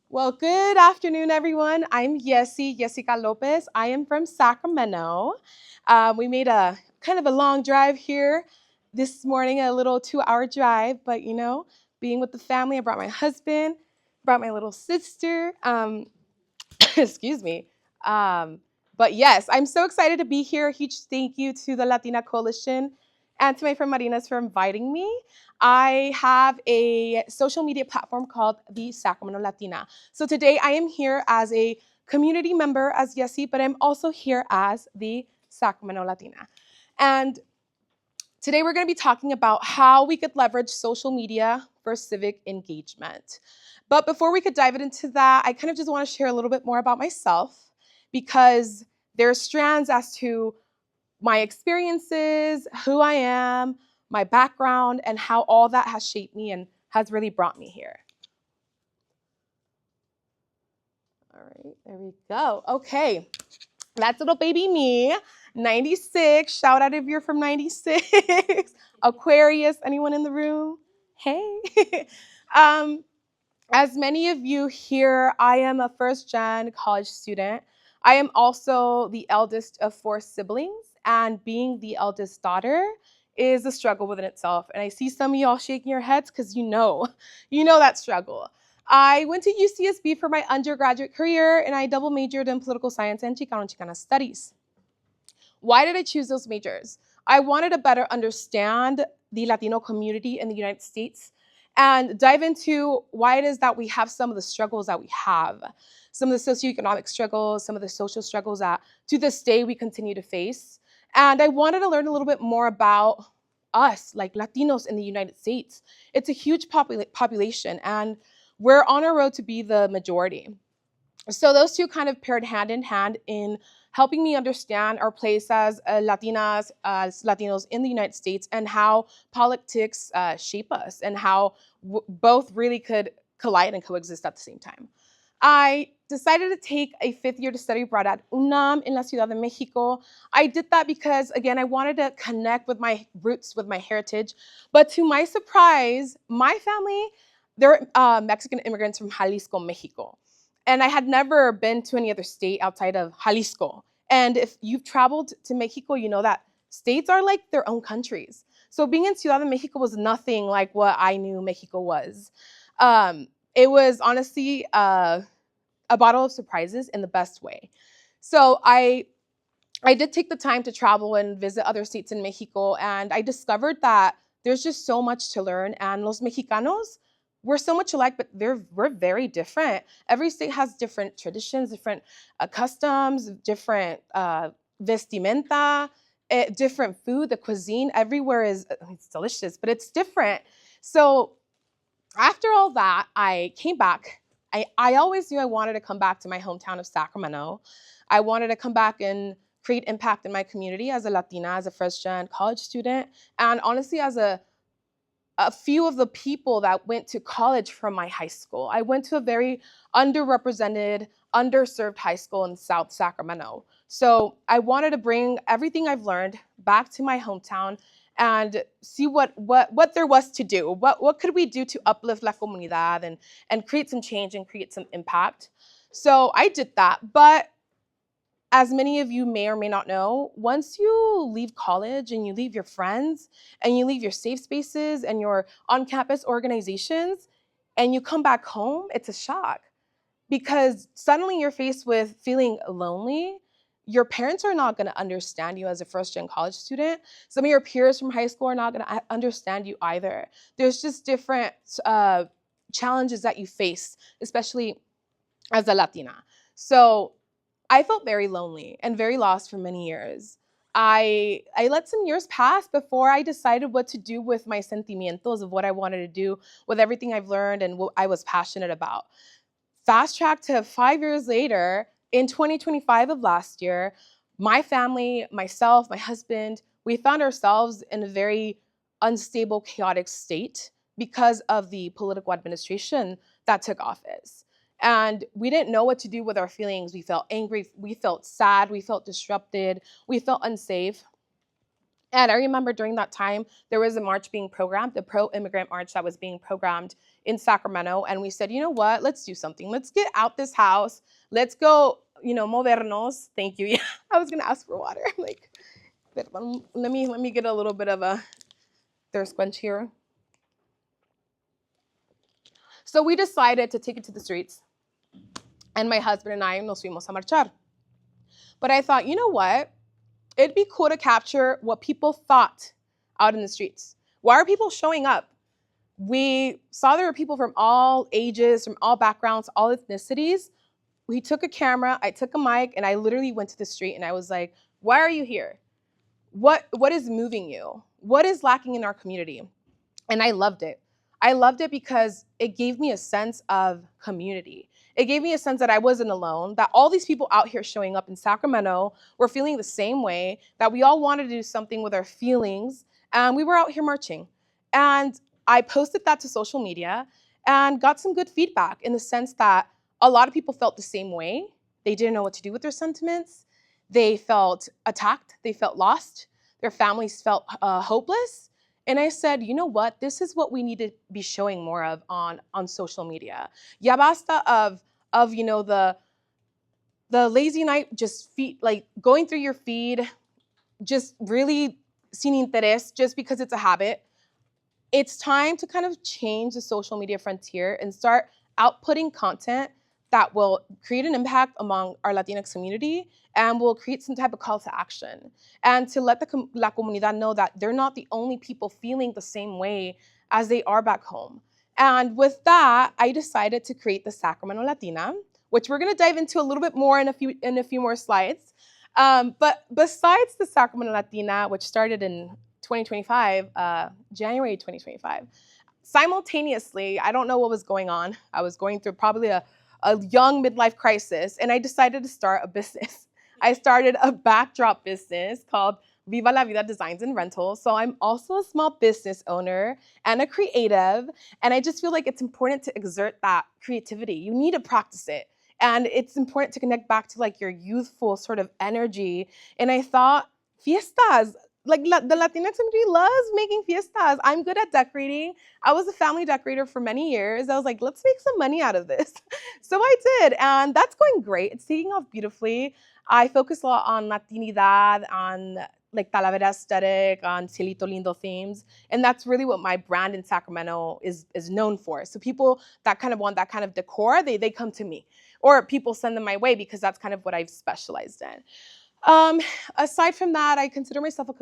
Well, good afternoon, everyone. I'm Yesica Lopez. I am from Sacramento. We made a kind of a long drive here this morning, a little 2-hour drive, but being with the family, I brought my husband, brought my little sister. Excuse me. Um, but yes, I'm so excited to be here. A huge thank you to the Latina Coalition and to my friend Marinas for inviting me. I have a social media platform called the Sacramento Latina. So today I am here as a community member as Yesi, but I'm also here as the Sacramento Latina. And today we're going to be talking about how we could leverage social media for civic engagement. But before we could dive into that, I kind of just want to share a little bit more about myself because there are strands as to my experiences, who I am, my background, and how all that has shaped me and has really brought me here. All right, there we go. Okay, that's little baby me, 96. Shout out if you're from 96. Aquarius, anyone in the room? Hey. um, as many of you here, I am a first-gen college student. I am also the eldest of 4 siblings, and being the eldest daughter is a struggle within itself. And I see some of y'all shaking your heads because you know that struggle. I went to UCSB for my undergraduate career, and I double majored in political science and Chicano studies. Why did I choose those majors? I wanted to better understand the Latino community in the United States and dive into why it is that we have some of the struggles that we have, some of the socioeconomic struggles, some of the social struggles that to this day we continue to face. And I wanted to learn a little bit more about us, like Latinos in the United States. It's a huge population, and we're on our road to be the majority. So those two kind of paired hand in hand in helping me understand our place as Latinas, as Latinos in the United States, and how politics shape us, and how both really could collide and coexist at the same time. I decided to take a 5th year to study abroad at UNAM in La Ciudad de Mexico. I did that because, again, I wanted to connect with my roots, with my heritage. But to my surprise, my family, they're Mexican immigrants from Jalisco, Mexico. And I had never been to any other state outside of Jalisco. And if you've traveled to Mexico, you know that states are like their own countries. So being in Ciudad de Mexico was nothing like what I knew Mexico was. It was honestly a bottle of surprises in the best way. So I did take the time to travel and visit other states in Mexico, and I discovered that there's just so much to learn. And los Mexicanos, we're so much alike, but we're very different. Every state has different traditions, different customs, different vestimenta, different food. The cuisine everywhere is it's delicious, but it's different. So after all that, I came back. I always knew I wanted to come back to my hometown of Sacramento. I wanted to come back and create impact in my community as a Latina, as a first-gen college student, and honestly, as a few of the people that went to college from my high school. I went to a very underrepresented, underserved high school in South Sacramento. So I wanted to bring everything I've learned back to my hometown and see what there was to do. What could we do to uplift la comunidad and create some change and create some impact? So I did that. But as many of you may or may not know, once you leave college and you leave your friends and you leave your safe spaces and your on-campus organizations and you come back home, it's a shock because suddenly you're faced with feeling lonely. Your parents are not going to understand you as a first-gen college student. Some of your peers from high school are not going to understand you either. There's just different challenges that you face, especially as a Latina. So I felt very lonely and very lost for many years. I let some years pass before I decided what to do with my sentimientos of what I wanted to do with everything I've learned and what I was passionate about. Fast track to 5 years later, in 2025 of last year, my family, myself, my husband, we found ourselves in a very unstable, chaotic state because of the political administration that took office. And we didn't know what to do with our feelings. We felt angry, we felt sad, we felt disrupted, we felt unsafe. And I remember during that time, there was a march being programmed, the pro-immigrant march that was being programmed in Sacramento, and we said, you know what, let's do something. Let's get out this house. Let's go, movernos. Thank you. Yeah, I was gonna ask for water. I'm like, let me get a little bit of a thirst quench here. So we decided to take it to the streets, and my husband and I nos fuimos a marchar. But I thought, you know what? It'd be cool to capture what people thought out in the streets. Why are people showing up? We saw there were people from all ages, from all backgrounds, all ethnicities. We took a camera, I took a mic, and I literally went to the street and I was like, why are you here? What is moving you? What is lacking in our community? And I loved it. I loved it because it gave me a sense of community. It gave me a sense that I wasn't alone, that all these people out here showing up in Sacramento were feeling the same way, that we all wanted to do something with our feelings, and we were out here marching. And I posted that to social media and got some good feedback in the sense that a lot of people felt the same way. They didn't know what to do with their sentiments. They felt attacked. They felt lost. Their families felt hopeless. And I said, you know what? This is what we need to be showing more of on social media. Ya basta of the lazy night, just going through your feed, just really sin interés just because it's a habit. It's time to kind of change the social media frontier and start outputting content that will create an impact among our Latinx community and will create some type of call to action. And to let la comunidad know that they're not the only people feeling the same way as they are back home. And with that, I decided to create the Sacramento Latina, which we're gonna dive into a little bit more in a few more slides. But besides the Sacramento Latina, which started in 2025, January 2025, simultaneously, I don't know what was going on. I was going through probably a young midlife crisis, and I decided to start a business. I started a backdrop business called Viva la Vida Designs and Rentals. So I'm also a small business owner and a creative, and I just feel like it's important to exert that creativity. You need to practice it. And it's important to connect back to like your youthful sort of energy. And I thought, fiestas, like the Latinx community loves making fiestas. I'm good at decorating. I was a family decorator for many years. I was like, let's make some money out of this. So I did, and that's going great. It's taking off beautifully. I focus a lot on Latinidad, on like Talavera aesthetic, on Cielito Lindo themes, and that's really what my brand in Sacramento is known for. So people that kind of want that kind of decor, they come to me, or people send them my way because that's kind of what I've specialized in. Aside from that, I consider myself a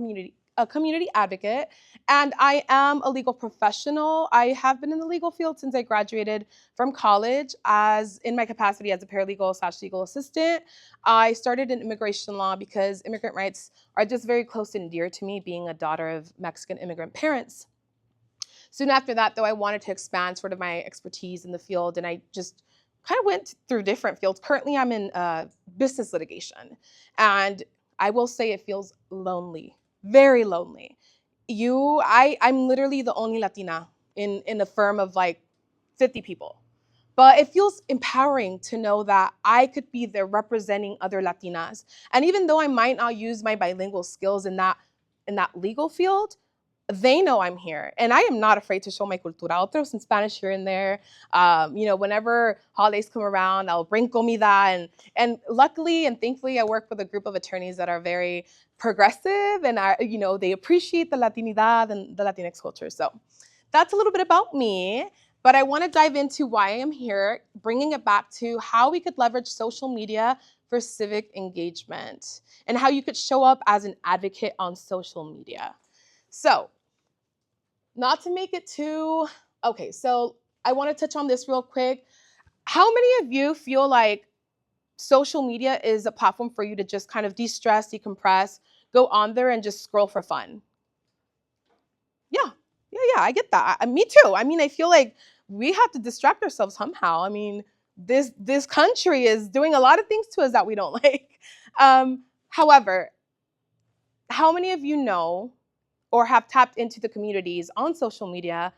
community advocate, and I am a legal professional. I have been in the legal field since I graduated from college as in my capacity as a paralegal/legal assistant. I started in immigration law because immigrant rights are just very close and dear to me, being a daughter of Mexican immigrant parents. Soon after that, though, I wanted to expand sort of my expertise in the field, and I just kind of went through different fields. Currently, I'm in business litigation, and I will say it feels lonely, very lonely. I'm literally the only Latina in a firm of like 50 people. But it feels empowering to know that I could be there representing other Latinas. And even though I might not use my bilingual skills in that legal field, they know I'm here, and I am not afraid to show my cultura. I'll throw some Spanish here and there. Whenever holidays come around, I'll bring comida, and luckily and thankfully, I work with a group of attorneys that are very progressive, and they appreciate the Latinidad and the Latinx culture. So that's a little bit about me, but I want to dive into why I am here, bringing it back to how we could leverage social media for civic engagement and how you could show up as an advocate on social media. So, not to make it too, okay, so I want to touch on this real quick. How many of you feel like social media is a platform for you to just kind of de-stress, decompress, go on there and just scroll for fun? Yeah, I get that. Me too. I mean, I feel like we have to distract ourselves somehow. I mean, this country is doing a lot of things to us that we don't like. However, how many of you know or have tapped into the communities on social media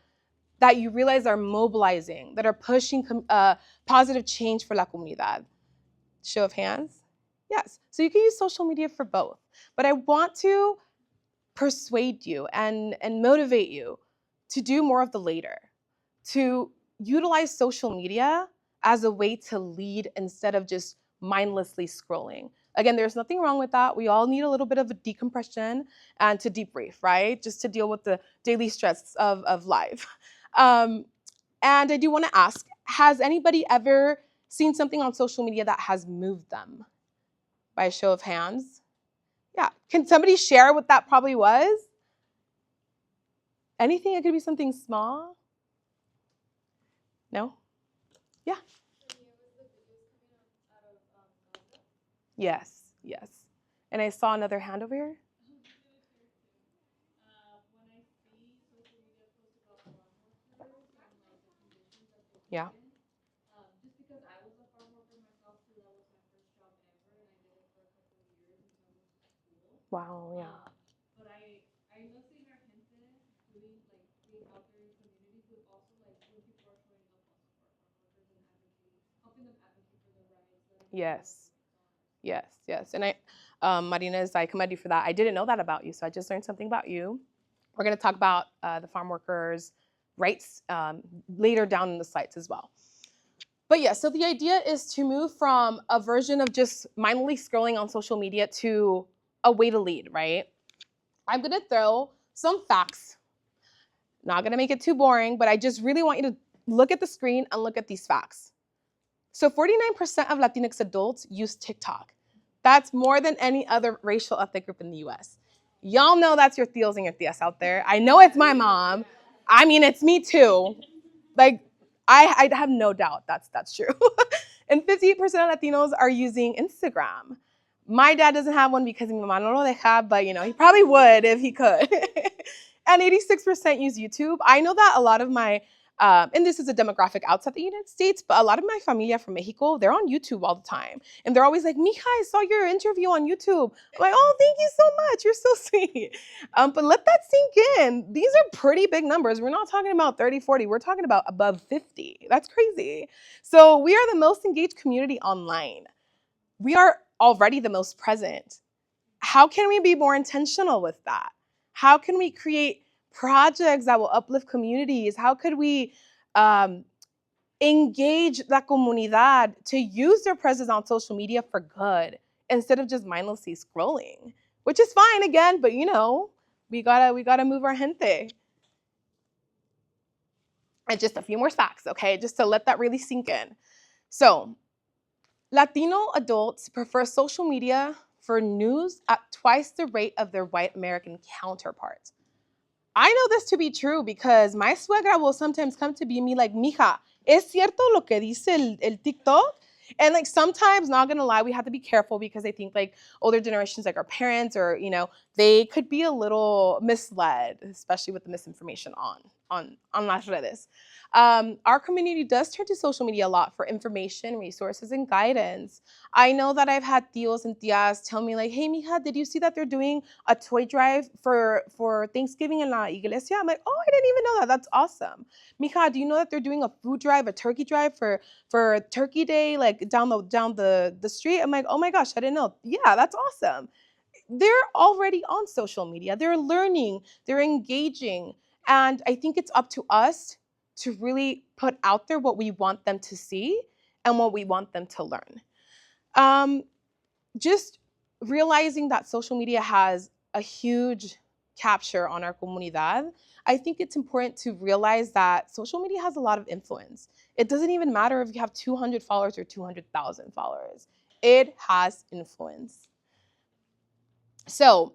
that you realize are mobilizing, that are pushing positive change for la comunidad? Show of hands? Yes. So you can use social media for both. But I want to persuade you and motivate you to do more of the later, to utilize social media as a way to lead instead of just mindlessly scrolling. Again, there's nothing wrong with that. We all need a little bit of a decompression and to debrief, right? Just to deal with the daily stress of life. Um, and I do want to ask, has anybody ever seen something on social media that has moved them? By a show of hands? Yeah. Can somebody share what that probably was? Anything? It could be something small. No? Yeah. Yes, yes. And I saw another hand over here. Yeah. Wow, yeah. Yes, yes, yes. And Marina's, I commend you for that. I didn't know that about you, so I just learned something about you. We're going to talk about the farm workers' rights later down in the slides as well. But yeah, so the idea is to move from a version of just mindlessly scrolling on social media to a way to lead, right? I'm going to throw some facts. Not going to make it too boring, but I just really want you to look at the screen and look at these facts. So 49% of Latinx adults use TikTok. That's more than any other racial ethnic group in the US. Y'all know that's your tios and your tias out there. I know it's my mom. I mean, it's me too. Like, I have no doubt that's true. And 58% of Latinos are using Instagram. My dad doesn't have one because mi mamá no lo deja, but he probably would if he could. And 86% use YouTube. I know that a lot of my and this is a demographic outside the United States, but a lot of my familia from Mexico, they're on YouTube all the time. And they're always like, Mija, I saw your interview on YouTube. I'm like, oh, thank you so much. You're so sweet. But let that sink in. These are pretty big numbers. We're not talking about 30, 40. We're talking about above 50. That's crazy. So we are the most engaged community online. We are already the most present. How can we be more intentional with that? How can we create projects that will uplift communities? How could we engage la comunidad to use their presence on social media for good instead of just mindlessly scrolling? Which is fine again, but we gotta move our gente. And just a few more facts, okay? Just to let that really sink in. So, Latino adults prefer social media for news at twice the rate of their white American counterparts. I know this to be true because my suegra will sometimes come to me like, mija, ¿es cierto lo que dice el TikTok? And like sometimes, not gonna lie, we have to be careful because I think like older generations, like our parents, or they could be a little misled, especially with the misinformation on las redes. Our community does turn to social media a lot for information, resources, and guidance. I know that I've had tios and tias tell me like, hey, mija, did you see that they're doing a toy drive for Thanksgiving in la iglesia? I'm like, oh, I didn't even know that. That's awesome. Mija, do you know that they're doing a food drive, a turkey drive for Turkey Day, like down the street? I'm like, oh my gosh, I didn't know. Yeah, that's awesome. They're already on social media. They're learning, they're engaging. And I think it's up to us to really put out there what we want them to see and what we want them to learn. Just realizing that social media has a huge capture on our comunidad, I think it's important to realize that social media has a lot of influence. It doesn't even matter if you have 200 followers or 200,000 followers. It has influence. So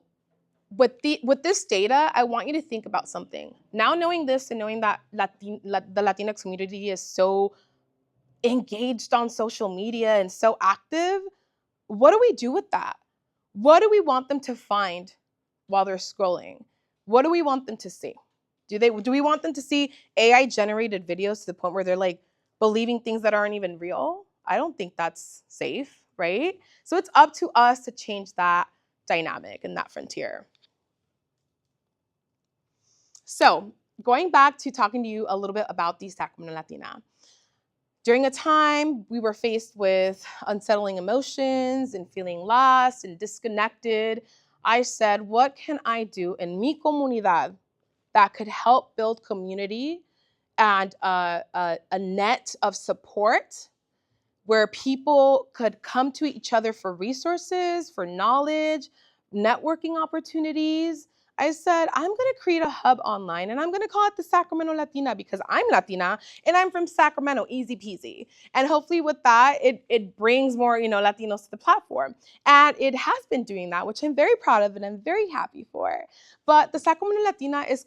with this data, I want you to think about something. Now knowing this and knowing that the Latinx community is so engaged on social media and so active, what do we do with that? What do we want them to find while they're scrolling? What do we want them to see? Do we want them to see AI generated videos to the point where they're like believing things that aren't even real? I don't think that's safe, right? So it's up to us to change that dynamic and that frontier. So going back to talking to you a little bit about the Sacramento Latina. During a time we were faced with unsettling emotions and feeling lost and disconnected, I said, what can I do in mi comunidad that could help build community and a net of support where people could come to each other for resources, for knowledge, networking opportunities. I said, I'm going to create a hub online and I'm going to call it the Sacramento Latina because I'm Latina and I'm from Sacramento, easy peasy. And hopefully with that, it brings more, Latinos to the platform. And it has been doing that, which I'm very proud of and I'm very happy for. But the Sacramento Latina was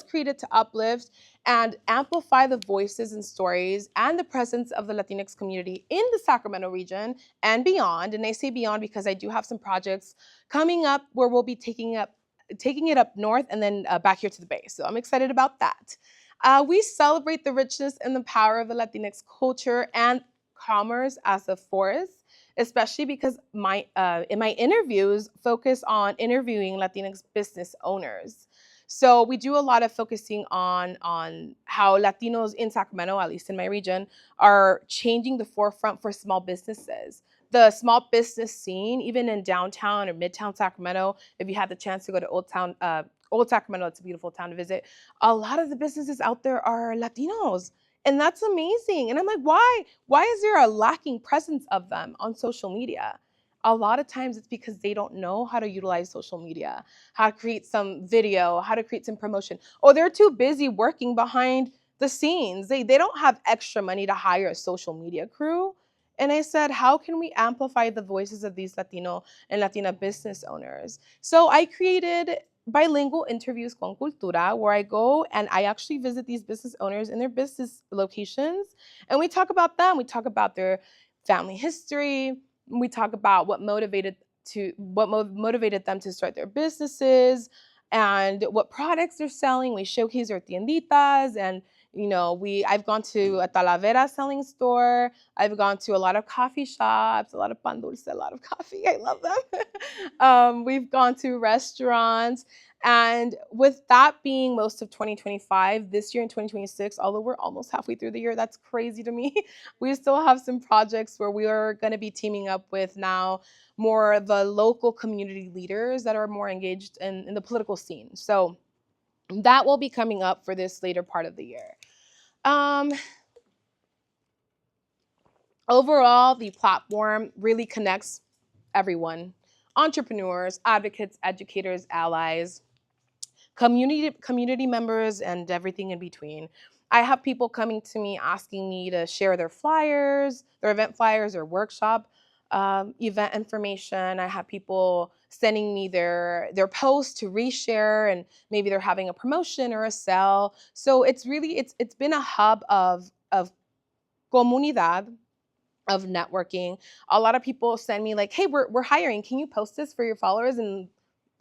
created to uplift and amplify the voices and stories and the presence of the Latinx community in the Sacramento region and beyond. And I say beyond because I do have some projects coming up where we'll be taking it up north and then back here to the Bay. So I'm excited about that. We celebrate the richness and the power of the Latinx culture and commerce as a force, especially because in my interviews focus on interviewing Latinx business owners. So we do a lot of focusing on how Latinos in Sacramento, at least in my region, are changing the forefront for small businesses. The small business scene, even in downtown or midtown Sacramento, if you had the chance to go to Old Sacramento, it's a beautiful town to visit. A lot of the businesses out there are Latinos. And that's amazing. And I'm like, why? Why is there a lacking presence of them on social media? A lot of times it's because they don't know how to utilize social media, how to create some video, how to create some promotion. Or they're too busy working behind the scenes. They don't have extra money to hire a social media crew. And I said, how can we amplify the voices of these Latino and Latina business owners? So I created bilingual interviews con cultura, where I go and I actually visit these business owners in their business locations. And we talk about them. We talk about their family history. We talk about what motivated them to start their businesses and what products they're selling. We showcase their tienditas and I've gone to a Talavera selling store. I've gone to a lot of coffee shops, a lot of pan dulce, a lot of coffee. I love them. We've gone to restaurants. And with that being most of 2025, this year in 2026, although we're almost halfway through the year, that's crazy to me. We still have some projects where we are going to be teaming up with now more the local community leaders that are more engaged in the political scene. So that will be coming up for this later part of the year. Overall, the platform really connects everyone: entrepreneurs, advocates, educators, allies, community members, and everything in between. I have people coming to me asking me to share their flyers, their event flyers, or workshop event information. I have people sending me their posts to reshare, and maybe they're having a promotion or a sale. So it's been a hub of comunidad, of networking. A lot of people send me like, hey, we're hiring. Can you post this for your followers and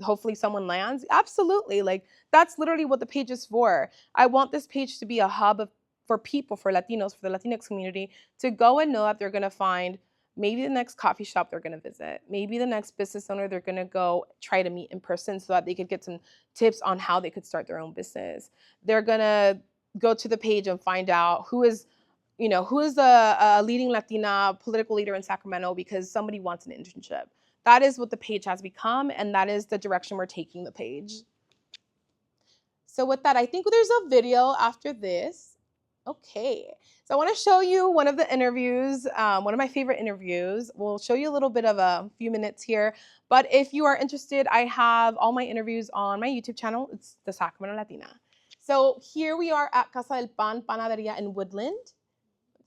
hopefully someone lands? Absolutely. Like, that's literally what the page is for. I want this page to be a hub for people, for Latinos, for the Latinx community, to go and know that they're going to find maybe the next coffee shop they're going to visit, maybe the next business owner they're going to go try to meet in person so that they could get some tips on how they could start their own business. They're going to go to the page and find out who is a leading Latina political leader in Sacramento because somebody wants an internship. That is what the page has become, and that is the direction we're taking the page. So with that, I think there's a video after this. Okay, so I want to show you one of the interviews, one of my favorite interviews. We'll show you a little bit of a few minutes here, but if you are interested, I have all my interviews on my YouTube channel. It's the Sacramento Latina. So here we are at Casa del Pan Panaderia in Woodland.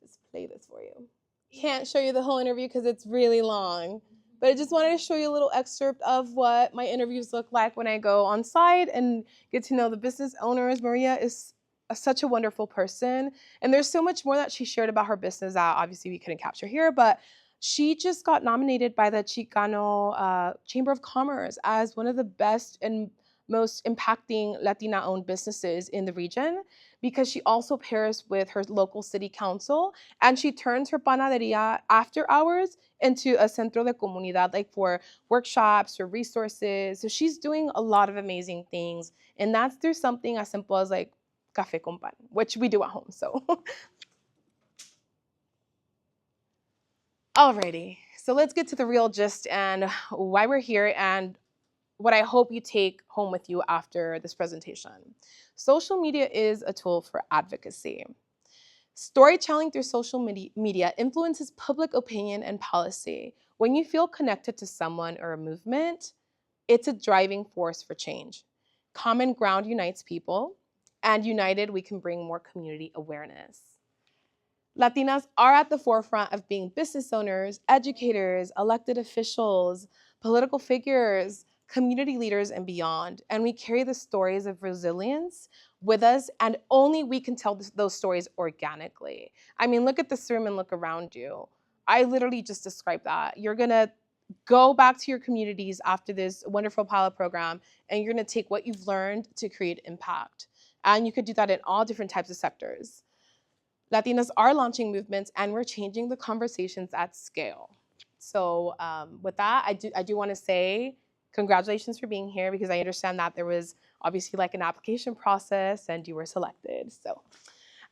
Just play this for you. Can't show you the whole interview because it's really long, but I just wanted to show you a little excerpt of what my interviews look like when I go on site and get to know the business owners. Maria is such a wonderful person, and there's so much more that she shared about her business that obviously we couldn't capture here, but she just got nominated by the Chicano Chamber of Commerce as one of the best and most impacting Latina-owned businesses in the region, because she also pairs with her local city council and she turns her panaderia after hours into a centro de comunidad, like for workshops or resources. So she's doing a lot of amazing things, and that's through something as simple as like café con pan, which we do at home. So alrighty, so let's get to the real gist and why we're here and what I hope you take home with you after this presentation. Social media is a tool for advocacy. Storytelling through social media influences public opinion and policy. When you feel connected to someone or a movement, it's a driving force for change. Common ground unites people, and united, we can bring more community awareness. Latinas are at the forefront of being business owners, educators, elected officials, political figures, community leaders, and beyond. And we carry the stories of resilience with us, and only we can tell those stories organically. I mean, look at this room and look around you. I literally just described that. You're gonna go back to your communities after this wonderful pilot program, and you're gonna take what you've learned to create impact. And you could do that in all different types of sectors. Latinas are launching movements, and we're changing the conversations at scale. So with that, I do want to say congratulations for being here, because I understand that there was obviously like an application process and you were selected. So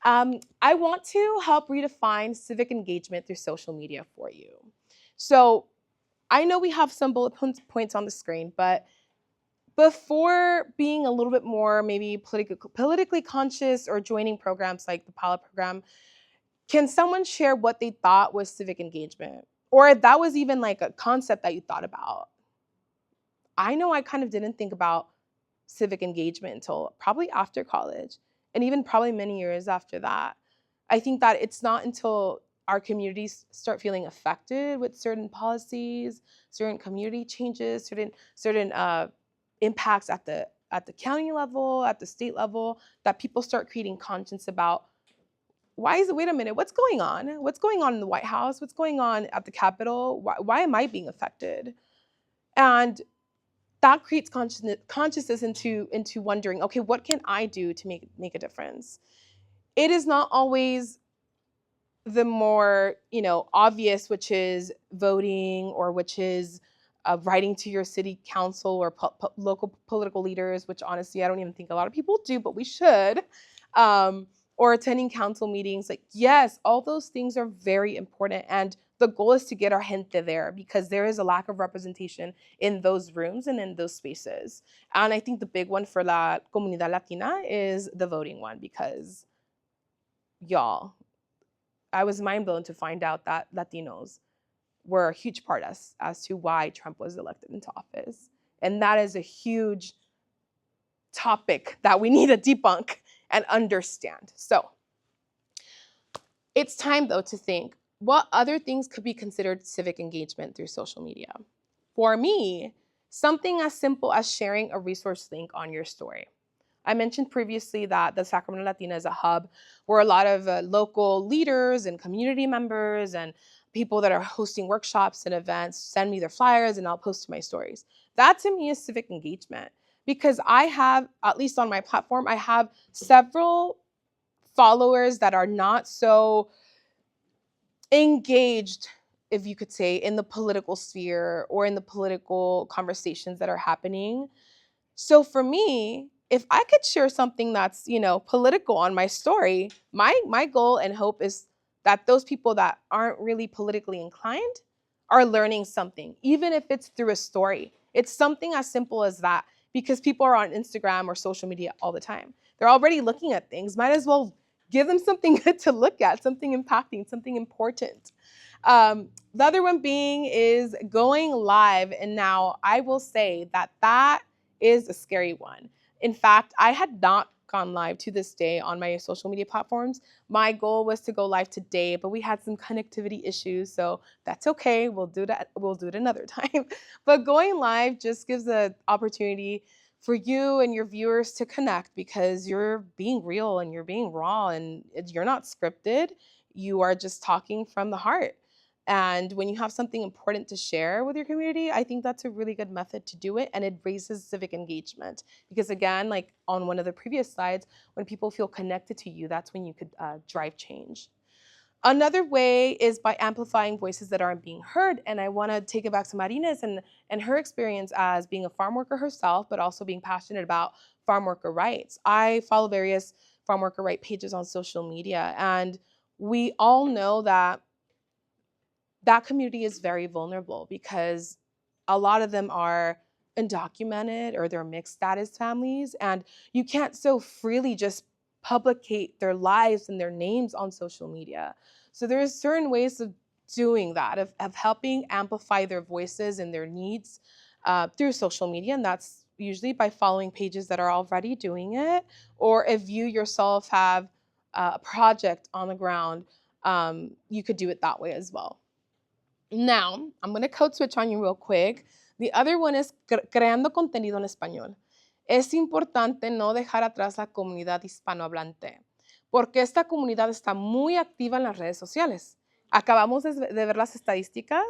I want to help redefine civic engagement through social media for you. So I know we have some bullet points on the screen, but before being a little bit more maybe politically conscious or joining programs like the pilot program, can someone share what they thought was civic engagement? Or if that was even like a concept that you thought about? I know I kind of didn't think about civic engagement until probably after college, and even probably many years after that. I think that it's not until our communities start feeling affected with certain policies, certain community changes, certain impacts at the county level, at the state level, that people start creating conscience about wait a minute, what's going on? What's going on in the White House? What's going on at the Capitol? Why am I being affected? And that creates consciousness into wondering, okay, what can I do to make a difference? It is not always the more obvious, which is voting, or which is writing to your city council or local political leaders, which honestly I don't even think a lot of people do, but we should. Or attending council meetings. Like, yes, all those things are very important, and the goal is to get our gente there, because there is a lack of representation in those rooms and in those spaces. And I think the big one for La Comunidad Latina is the voting one, because y'all, I was mind blown to find out that Latinos were a huge part as to why Trump was elected into office. And that is a huge topic that we need to debunk and understand. So it's time, though, to think what other things could be considered civic engagement through social media. For me, something as simple as sharing a resource link on your story. I mentioned previously that the Sacramento Latina is a hub where a lot of local leaders and community members and people that are hosting workshops and events send me their flyers, and I'll post to my stories. That to me is civic engagement, because I have, at least on my platform, I have several followers that are not so engaged, if you could say, in the political sphere or in the political conversations that are happening. So for me, if I could share something that's, political on my story, my goal and hope is that those people that aren't really politically inclined are learning something, even if it's through a story. It's something as simple as that, because people are on Instagram or social media all the time. They're already looking at things. Might as well give them something good to look at, something impacting, something important. The other one being is going live. And now I will say that is a scary one. In fact, I had not gone live to this day on my social media platforms. My goal was to go live today, but we had some connectivity issues, so that's okay. We'll do it another time. But going live just gives an opportunity for you and your viewers to connect, because you're being real and you're being raw, and you're not scripted. You are just talking from the heart. And when you have something important to share with your community, I think that's a really good method to do it. And it raises civic engagement. Because again, like on one of the previous slides, when people feel connected to you, that's when you could drive change. Another way is by amplifying voices that aren't being heard. And I want to take it back to Marina's and her experience as being a farm worker herself, but also being passionate about farm worker rights. I follow various farm worker right pages on social media. And we all know that community is very vulnerable, because a lot of them are undocumented or they're mixed status families, and you can't so freely just publicate their lives and their names on social media. So there's certain ways of doing that, of helping amplify their voices and their needs through social media, and that's usually by following pages that are already doing it, or if you yourself have a project on the ground, you could do it that way as well. Now, I'm going to code switch on you real quick. The other one is creando contenido en español. Es importante no dejar atrás la comunidad hispanohablante, porque esta comunidad está muy activa en las redes sociales. Acabamos de ver las estadísticas,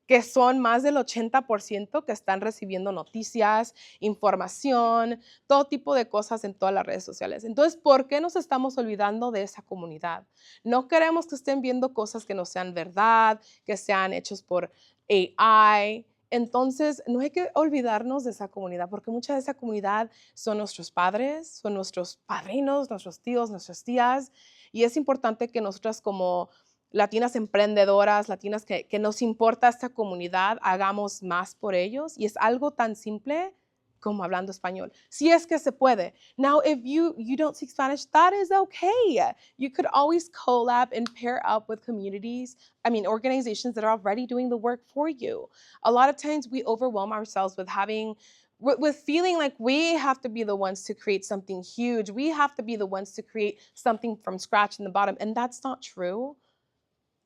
que son más del 80% que están recibiendo noticias, información, todo tipo de cosas en todas las redes sociales. Entonces, ¿por qué nos estamos olvidando de esa comunidad? No queremos que estén viendo cosas que no sean verdad, que sean hechos por AI. Entonces, no hay que olvidarnos de esa comunidad, porque mucha de esa comunidad son nuestros padres, son nuestros padrinos, nuestros tíos, nuestras tías, y es importante que nosotras como latinas emprendedoras, latinas que nos importa esta comunidad, hagamos más por ellos, y es algo tan simple como hablando español. Si es que se puede. Now, if you don't speak Spanish, that is okay. You could always collab and pair up with organizations that are already doing the work for you. A lot of times we overwhelm ourselves with feeling like we have to be the ones to create something huge. We have to be the ones to create something from scratch in the bottom, and that's not true.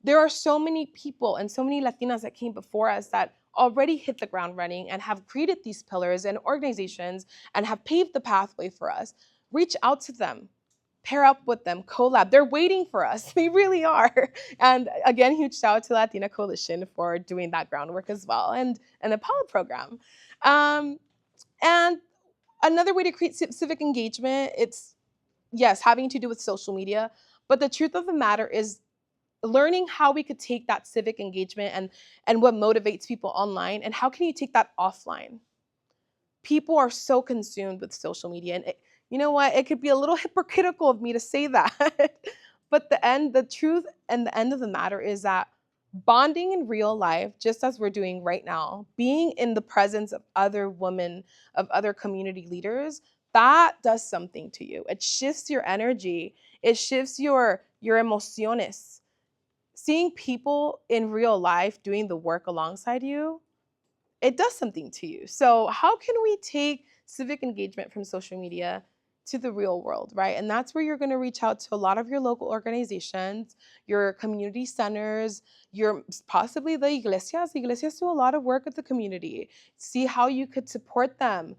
There are so many people and so many Latinas that came before us that already hit the ground running and have created these pillars and organizations and have paved the pathway for us. Reach out to them, pair up with them, collab. They're waiting for us. They really are. And again, huge shout out to Latina Coalition for doing that groundwork as well, and the Apollo program. And another way to create civic engagement, it's, yes, having to do with social media, but the truth of the matter is learning how we could take that civic engagement and what motivates people online, and how can you take that offline? People are so consumed with social media, and you know what? It could be a little hypocritical of me to say that, but the truth and the end of the matter is that bonding in real life, just as we're doing right now, being in the presence of other women, of other community leaders, that does something to you. It shifts your energy. It shifts your emociones. Seeing people in real life doing the work alongside you, it does something to you. So how can we take civic engagement from social media to the real world, right? And that's where you're going to reach out to a lot of your local organizations, your community centers, your possibly the iglesias. Iglesias do a lot of work with the community. See how you could support them.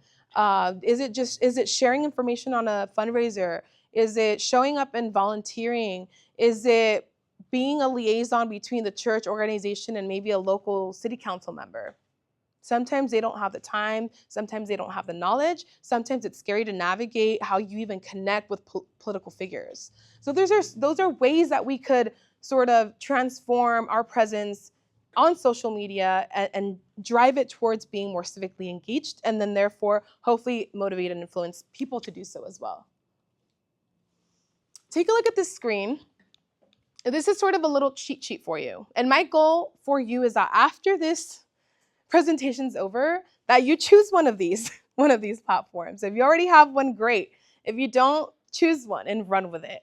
Is it sharing information on a fundraiser? Is it showing up and volunteering? Is it being a liaison between the church organization and maybe a local city council member? Sometimes they don't have the time. Sometimes they don't have the knowledge. Sometimes it's scary to navigate how you even connect with political figures. So those are ways that we could sort of transform our presence on social media and drive it towards being more civically engaged, and then therefore hopefully motivate and influence people to do so as well. Take a look at this screen. This is sort of a little cheat sheet for you. And my goal for you is that after this presentation's over, that you choose one of these platforms. If you already have one, great. If you don't, choose one and run with it.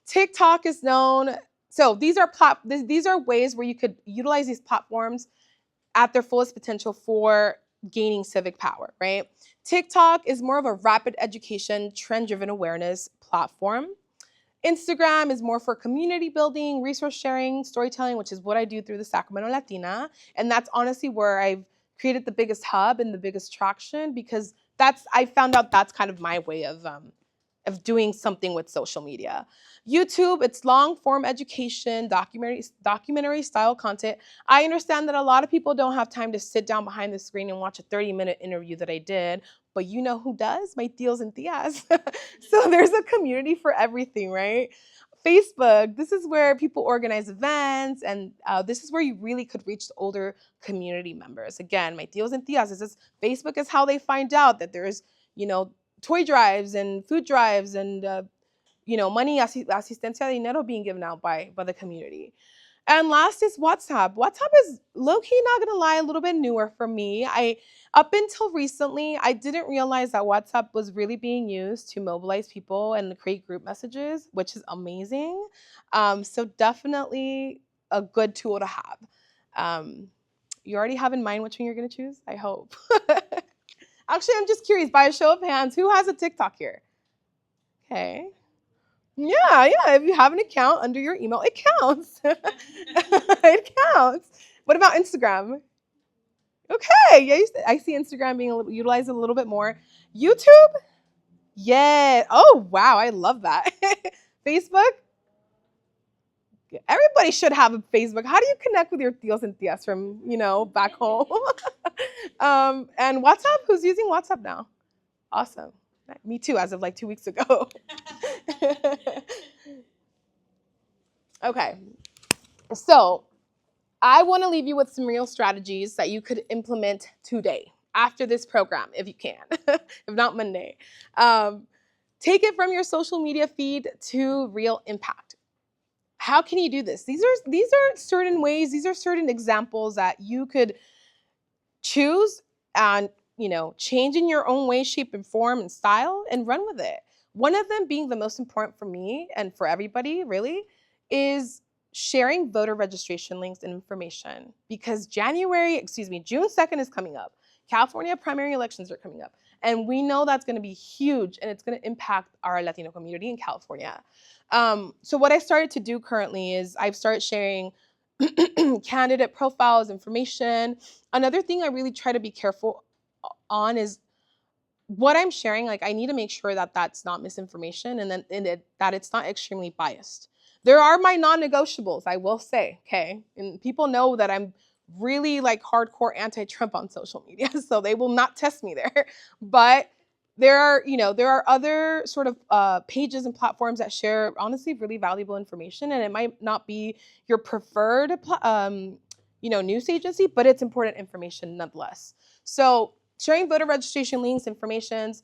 TikTok is known. So these are ways where you could utilize these platforms at their fullest potential for gaining civic power, right? TikTok is more of a rapid education, trend-driven awareness platform. Instagram is more for community building, resource sharing, storytelling, which is what I do through the Sacramento Latina. And that's honestly where I've created the biggest hub and the biggest traction, because I found out that's kind of my way of doing something with social media. YouTube, it's long form education, documentary style content. I understand that a lot of people don't have time to sit down behind the screen and watch a 30-minute interview that I did, but you know who does? My tios and tias. So there's a community for everything, right? Facebook, this is where people organize events, and this is where you really could reach the older community members. Again, my tios and tias, Facebook is how they find out that there's, toy drives and food drives and, money, asistencia de dinero being given out by the community. And last is WhatsApp. WhatsApp is low-key, not gonna lie, a little bit newer for me. Up until recently, I didn't realize that WhatsApp was really being used to mobilize people and create group messages, which is amazing. So definitely a good tool to have. Um, you already have in mind which one you're gonna choose? I hope. Actually, I'm just curious, by a show of hands, who has a TikTok here? Okay. Yeah, yeah. If you have an account under your email, it counts. It counts. What about Instagram? Okay, yeah, I see Instagram being utilized a little bit more. YouTube? Yeah. Oh, wow, I love that. Facebook? Everybody should have a Facebook. How do you connect with your tios and tias from, back home? And WhatsApp? Who's using WhatsApp now? Awesome. Me too, as of like 2 weeks ago. Okay, so I want to leave you with some real strategies that you could implement today after this program, if you can, if not Monday. Take it from your social media feed to real impact. How can you do this? These are certain ways, these are certain examples that you could choose and change in your own way, shape, and form and style and run with it. One of them being the most important for me and for everybody really is sharing voter registration links and information, because June 2nd is coming up. California primary elections are coming up, and we know that's going to be huge, and it's going to impact our Latino community in California. So what I started to do currently is I've started sharing candidate profiles, information. Another thing I really try to be careful on is what I'm sharing. Like, I need to make sure that that's not misinformation, and that it's not extremely biased. There are my non-negotiables, I will say, okay? And people know that I'm really like hardcore anti-Trump on social media, so they will not test me there. But there are other sort of pages and platforms that share honestly really valuable information, and it might not be your preferred news agency, but it's important information nonetheless. So sharing voter registration links, informations,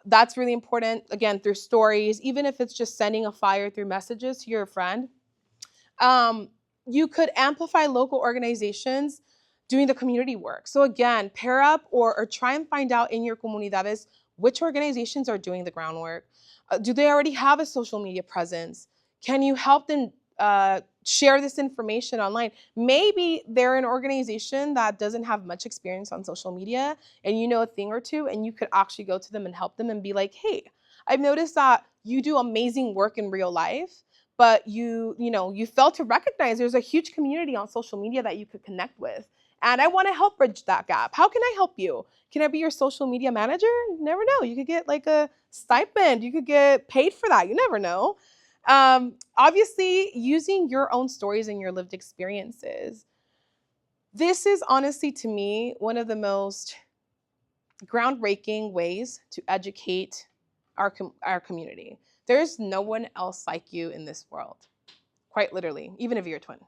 that's really important. Again, through stories, even if it's just sending a flyer through messages to your friend. You could amplify local organizations doing the community work. So again, pair up or try and find out in your comunidades which organizations are doing the groundwork. Do they already have a social media presence? Can you help them share this information online? Maybe they're an organization that doesn't have much experience on social media and you know a thing or two, and you could actually go to them and help them and be like, hey, I've noticed that you do amazing work in real life, but you fail to recognize there's a huge community on social media that you could connect with. And I want to help bridge that gap. How can I help you? Can I be your social media manager? You never know. You could get like a stipend. You could get paid for that. You never know. Obviously, using your own stories and your lived experiences. This is honestly, to me, one of the most groundbreaking ways to educate our community. There's no one else like you in this world, quite literally, even if you're a twin.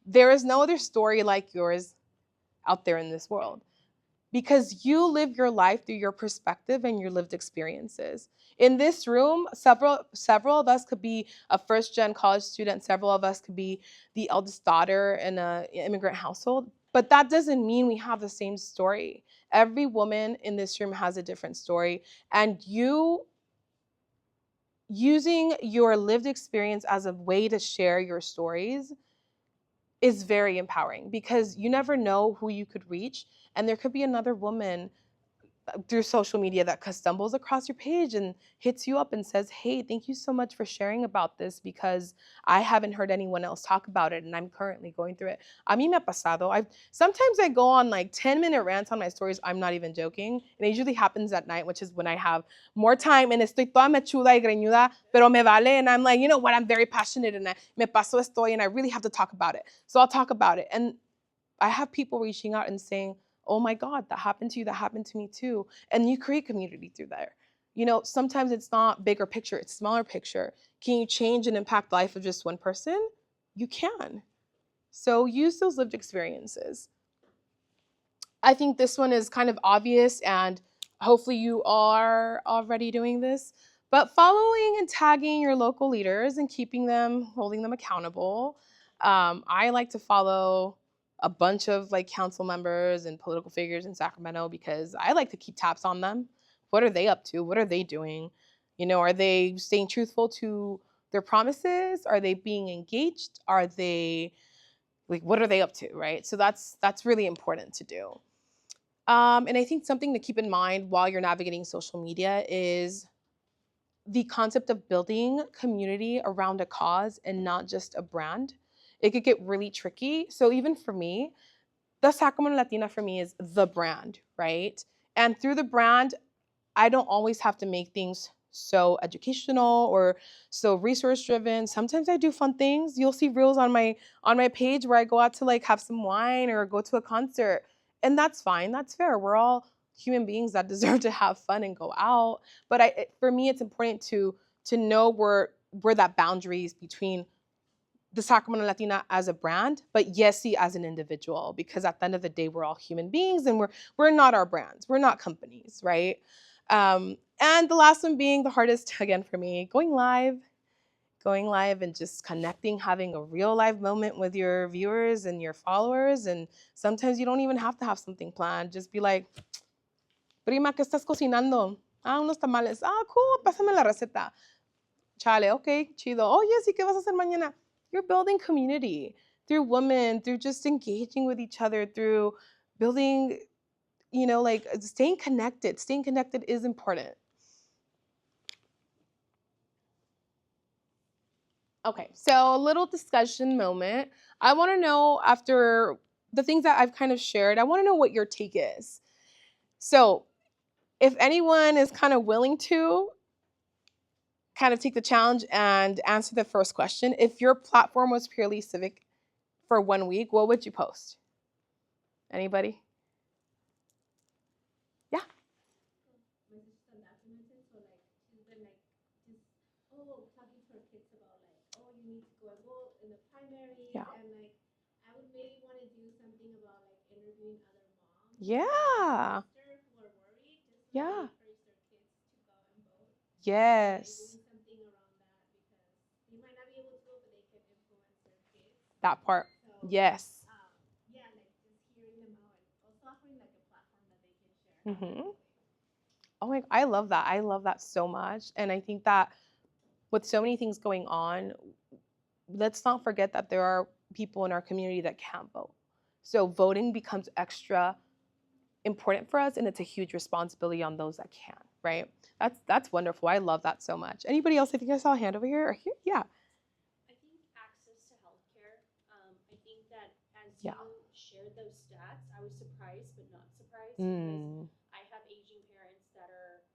There is no other story like yours out there in this world, because you live your life through your perspective and your lived experiences. In this room, several of us could be a first-gen college student. Several of us could be the eldest daughter in an immigrant household. But that doesn't mean we have the same story. Every woman in this room has a different story. And you using your lived experience as a way to share your stories is very empowering, because you never know who you could reach. And there could be another woman through social media that stumbles across your page and hits you up and says, hey, thank you so much for sharing about this, because I haven't heard anyone else talk about it and I'm currently going through it. A mí me ha pasado. Sometimes I go on like 10-minute rants on my stories. I'm not even joking. And it usually happens at night, which is when I have more time and estoy toda mechuda y greñuda, pero me vale. And I'm like, you know what? I'm very passionate and me paso estoy and I really have to talk about it. So I'll talk about it. And I have people reaching out and saying, oh my God, that happened to you, that happened to me too. And you create community through there. Sometimes it's not bigger picture, it's smaller picture. Can you change and impact the life of just one person? You can. So use those lived experiences. I think this one is kind of obvious, and hopefully you are already doing this, but following and tagging your local leaders and holding them accountable. I like to follow a bunch of like council members and political figures in Sacramento because I like to keep tabs on them. What are they up to? What are they doing? You know, are they staying truthful to their promises? Are they being engaged? Are they like what are they up to, right? So that's really important to do. And I think something to keep in mind while you're navigating social media is the concept of building community around a cause and not just a brand. It could get really tricky. So even for me, the Sacramento Latina for me is the brand, right? And through the brand, I don't always have to make things so educational or so resource driven. Sometimes I do fun things. You'll see reels on my page where I go out to like have some wine or go to a concert. And that's fine. That's fair. We're all human beings that deserve to have fun and go out. But for me it's important to know where that boundaries between the Sacramento Latina as a brand, but Yesi as an individual, because at the end of the day, we're all human beings and we're not our brands. We're not companies, right? And the last one being the hardest, again, for me, going live and just connecting, having a real live moment with your viewers and your followers. And sometimes you don't even have to have something planned. Just be like, prima, ¿qué estás cocinando? Ah, unos tamales. Ah, cool, pásame la receta. Chale, okay, chido. Oh, yes, ¿y qué vas a hacer mañana? You're building community through women, through just engaging with each other, through building, you know, like staying connected. Staying connected is important. Okay, so a little discussion moment. I want to know after the things that I've kind of shared, I want to know what your take is. So, if anyone is kind of willing to kind of take the challenge and answer the first question, if your platform was purely civic for 1 week, what would you post? Anybody? Yeah. My sister's undocumented, so like she's been like just talking to her kids about like you need to go and vote in the primaries, Yeah. and like I would maybe want to do something about like interviewing other moms. Yeah. Who are worried, just to Yeah. encourage their kids to go and vote. Yes. And doing something around that because they might not be able to vote, but they can influence their kids. That part. So Yes. yeah, like just hearing them out and also offering like a platform that they can share. Mm-hmm. Oh my, I love that. I love that so much. And I think that with so many things going on, let's not forget that there are people in our community that can't vote. So voting becomes extra important for us, and it's a huge responsibility on those that can, right? That's wonderful. I love that so much. Anybody else? I think I saw a hand over here. Or here? Yeah. I think access to healthcare. I think that as Yeah. you shared those stats, I was surprised but not surprised Mm. because I have aging parents that are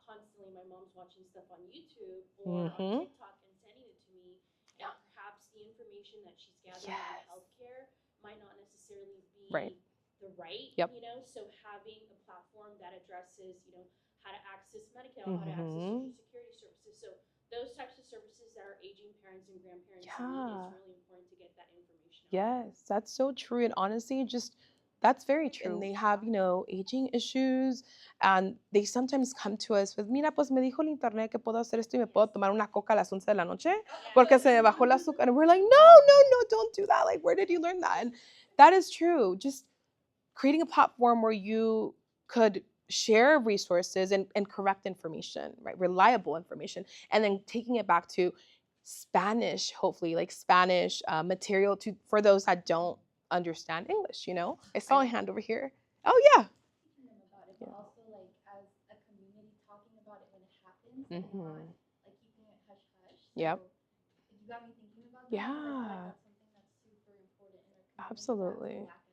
constantly. My mom's watching stuff on YouTube or on Mm-hmm. TikTok and sending it to me, and perhaps the information that she's gathering on Yes. healthcare might not necessarily be Right. the right. Yep. So having a platform that addresses, how to access Medicaid, how to access Mm-hmm. Social Security services. So those types of services that our aging parents and grandparents need Yeah. is really important to get that information out. Yes, that's so true. And honestly, just that's very true. And they have, you know, aging issues and they sometimes come to us with, mira, pues me dijo el internet que puedo hacer esto y me puedo tomar una coca a las 11 de la noche porque se me bajó el azúcar. And we're like, no, no, no, don't do that. Like, where did you learn that? And that is true. Just creating a platform where you could share resources and correct information, right? Reliable information, and then taking it back to Spanish, hopefully, like Spanish material for those that don't understand English. You know, I saw a hand over here. Oh yeah. Teaching them about it, but also like as a community talking about it when it happens, and not like keeping it hush hush. So Yep. you got me thinking about that. Yeah. I feel like that's something that's super important in our community. Absolutely. Black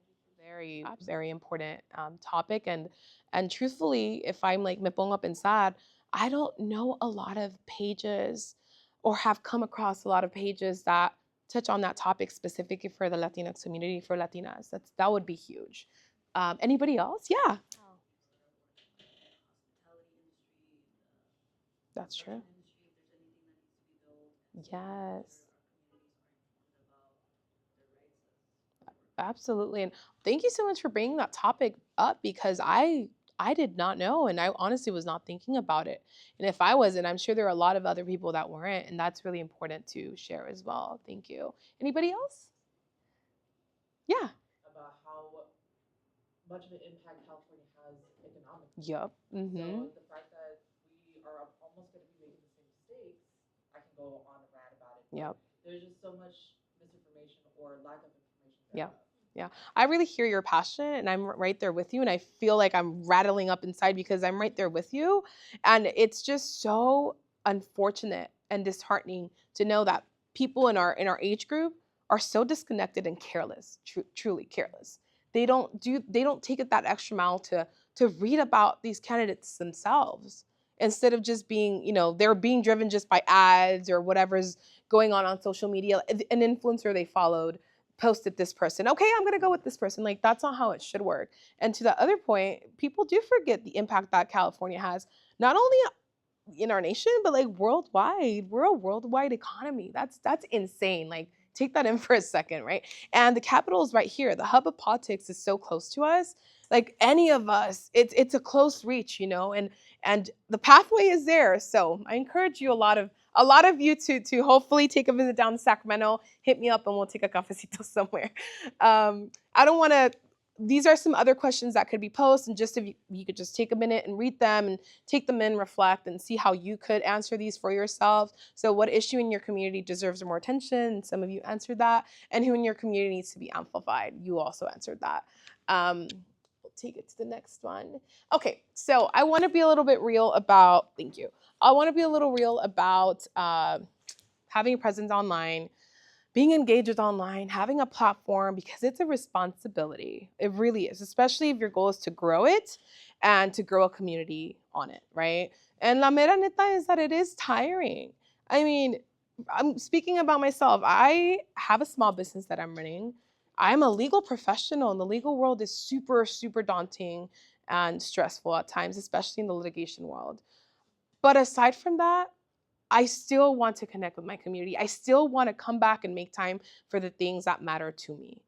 education. Very important topic. And truthfully, if I'm like me pongo a pensar, I don't know a lot of pages or have come across a lot of pages that touch on that topic specifically for the Latinx community, for Latinas. That would be huge. Anybody else? Yeah. That's true. Yes. Absolutely. And thank you so much for bringing that topic up because I did not know, and I honestly was not thinking about it. And if I wasn't, I'm sure there are a lot of other people that weren't, and that's really important to share as well. Thank you. Anybody else? Yeah. About how much of an impact California has economically. Yep. Mm-hmm. So the fact that we are almost going to be making the same mistakes, I can go on a rant about it. Yep. There's just so much misinformation or lack of information. Yeah. Yeah. I really hear your passion, and I'm right there with you. And I feel like I'm rattling up inside because I'm right there with you. And it's just so unfortunate and disheartening to know that people in our age group are so disconnected and careless, truly careless. They don't take it that extra mile to read about these candidates themselves instead of just being, they're being driven just by ads or whatever's going on social media. An influencer they followed posted this person. Okay, I'm going to go with this person. Like, that's not how it should work. And to the other point, people do forget the impact that California has, not only in our nation, but like worldwide. We're a worldwide economy. That's insane. Like, take that in for a second, right? And the capital is right here. The hub of politics is so close to us. Like, any of us, it's a close reach, and the pathway is there. So I encourage you, a lot of you to hopefully take a visit down to Sacramento. Hit me up and we'll take a cafecito somewhere. I don't want to. These are some other questions that could be posed, and just if you could just take a minute and read them and take them in, reflect, and see how you could answer these for yourself. So what issue in your community deserves more attention? Some of you answered that. And who in your community needs to be amplified? You also answered that. We'll take it to the next one. Okay, so I want to be a little bit real about, thank you. I want to be a little real about having a presence online, being engaged with online, having a platform, because it's a responsibility. It really is, especially if your goal is to grow it and to grow a community on it, right? And la mera neta is that it is tiring. I mean, I'm speaking about myself. I have a small business that I'm running. I'm a legal professional, and the legal world is super, super daunting and stressful at times, especially in the litigation world. But aside from that, I still want to connect with my community. I still want to come back and make time for the things that matter to me.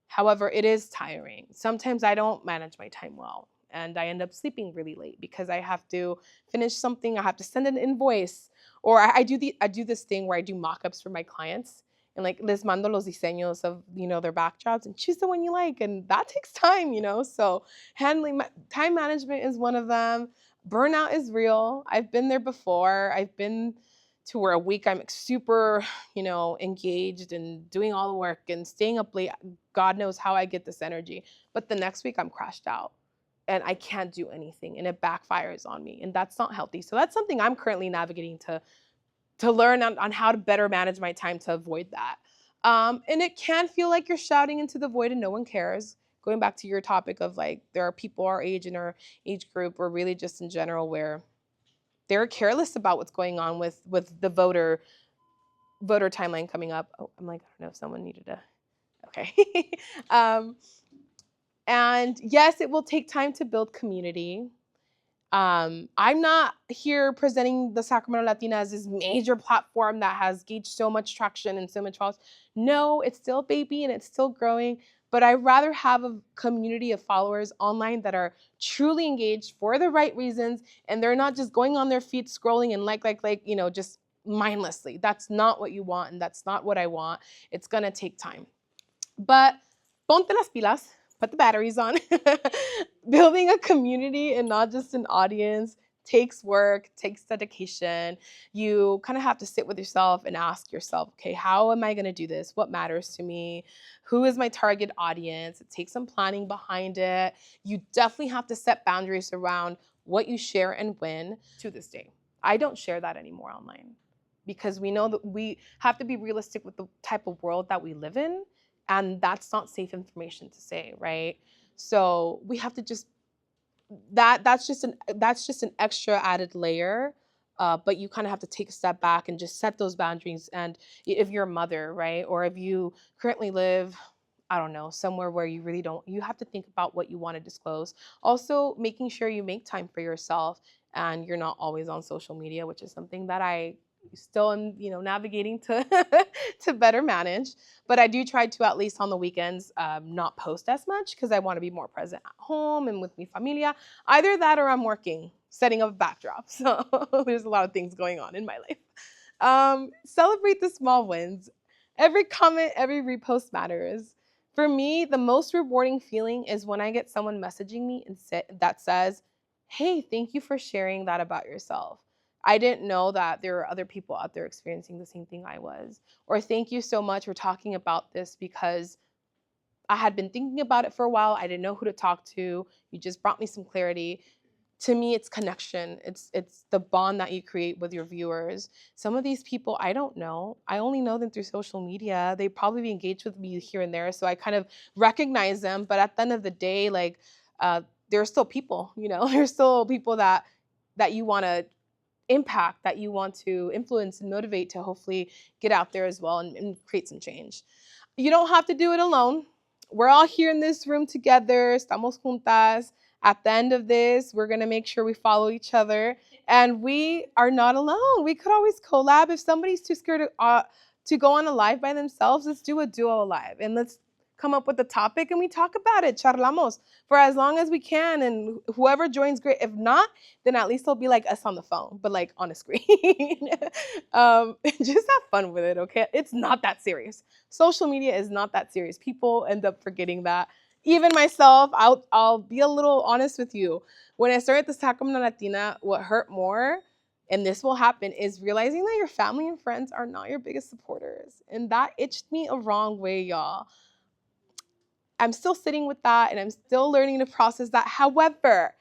However, it is tiring. Sometimes I don't manage my time well, and I end up sleeping really late because I have to finish something. I have to send an invoice, or I do this thing where I do mock-ups for my clients, and like les mando los diseños of their backdrops, and choose the one you like, and that takes time. So handling time management is one of them. Burnout is real. I've been there before. I've been to where a week I'm super, engaged and doing all the work and staying up late. God knows how I get this energy. But the next week I'm crashed out and I can't do anything and it backfires on me. And that's not healthy. So that's something I'm currently navigating to learn on how to better manage my time to avoid that. And it can feel like you're shouting into the void and no one cares. Going back to your topic of like, there are people our age in our age group, or really just in general, where they're careless about what's going on with the voter timeline coming up. Oh, I'm like, I don't know if someone needed to. Okay. And yes, it will take time to build community. I'm not here presenting the Sacramento Latina as this major platform that has gauged so much traction and so much followers. No, it's still a baby and it's still growing. But I'd rather have a community of followers online that are truly engaged for the right reasons, and they're not just going on their feet scrolling and just mindlessly. That's not what you want, and that's not what I want. It's gonna take time. But ponte las pilas, put the batteries on. Building a community and not just an audience takes work, takes dedication. You kind of have to sit with yourself and ask yourself, okay, how am I going to do this? What matters to me? Who is my target audience? It takes some planning behind it. You definitely have to set boundaries around what you share and when. To this day, I don't share that anymore online because we know that we have to be realistic with the type of world that we live in. And that's not safe information to say, right? So we have to just that's just an extra added layer. But you kind of have to take a step back and just set those boundaries. And if you're a mother, right, or if you currently live, I don't know, somewhere where you really don't, you have to think about what you want to disclose. Also, making sure you make time for yourself and you're not always on social media, which is something that I still am, navigating to to better manage. But I do try to, at least on the weekends, not post as much because I want to be more present at home and with mi familia. Either that or I'm working, setting up a backdrop. So there's a lot of things going on in my life. Celebrate the small wins. Every comment, every repost matters. For me, the most rewarding feeling is when I get someone messaging me and that says, "Hey, thank you for sharing that about yourself. I didn't know that there are other people out there experiencing the same thing I was." Or, "Thank you so much for talking about this because I had been thinking about it for a while. I didn't know who to talk to. You just brought me some clarity." To me, it's connection. It's the bond that you create with your viewers. Some of these people I don't know. I only know them through social media. They probably engage with me here and there, so I kind of recognize them. But at the end of the day, like, they're still people. They're still people that you want to impact, that you want to influence and motivate to hopefully get out there as well and create some change. You don't have to do it alone. We're all here in this room together. Estamos juntas. At the end of this, we're going to make sure we follow each other. And we are not alone. We could always collab. If somebody's too scared to go on a live by themselves, let's do a duo live. And let's come up with a topic and we talk about it. Charlamos for as long as we can. And whoever joins, great. If not, then at least it'll be like us on the phone, but like on a screen. Just have fun with it, okay? It's not that serious. Social media is not that serious. People end up forgetting that. Even myself, I'll be a little honest with you. When I started this Sacramento Latina, what hurt more, and this will happen, is realizing that your family and friends are not your biggest supporters. And that itched me a wrong way, y'all. I'm still sitting with that and I'm still learning to process that. However,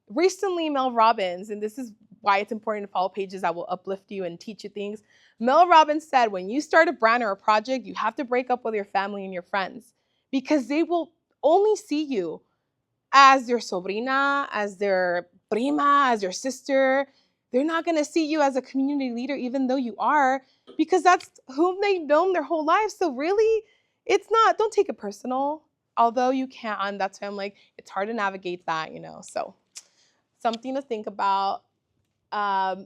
recently Mel Robbins, and this is why it's important to follow pages that will uplift you and teach you things. Mel Robbins said, when you start a brand or a project, you have to break up with your family and your friends because they will only see you as their sobrina, as their prima, as your sister. They're not going to see you as a community leader, even though you are, because that's whom they've known their whole life. So really, it's not, don't take it personal. Although you can, that's why I'm like, it's hard to navigate that, So something to think about. I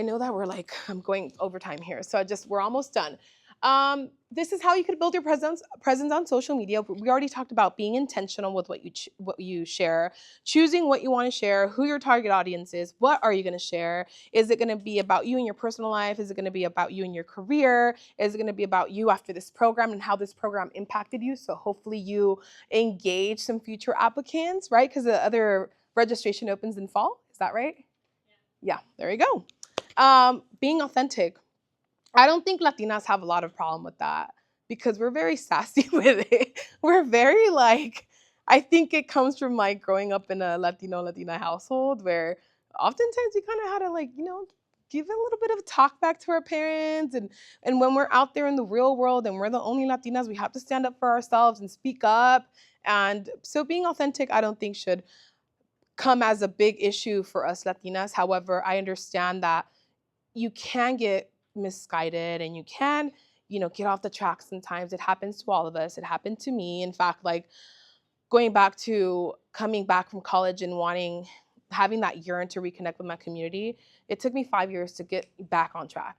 know that I'm going overtime here, so we're almost done. This is how you could build your presence on social media. We already talked about being intentional with what you share, choosing what you want to share, who your target audience is, what are you going to share? Is it going to be about you and your personal life? Is it going to be about you and your career? Is it going to be about you after this program and how this program impacted you? So hopefully you engage some future applicants, right? Because the other registration opens in fall. Is that right? Yeah, there you go. Being authentic. I don't think Latinas have a lot of problem with that because we're very sassy with it. We're very I think it comes from growing up in a Latina household where oftentimes we kind of had to give a little bit of a talk back to our parents. And when we're out there in the real world and we're the only Latinas, we have to stand up for ourselves and speak up. And so being authentic, I don't think should come as a big issue for us Latinas. However, I understand that you can get misguided and you can, get off the track sometimes. It happens to all of us. It happened to me. In fact, going back to coming back from college and having that yearn to reconnect with my community, it took me 5 years to get back on track,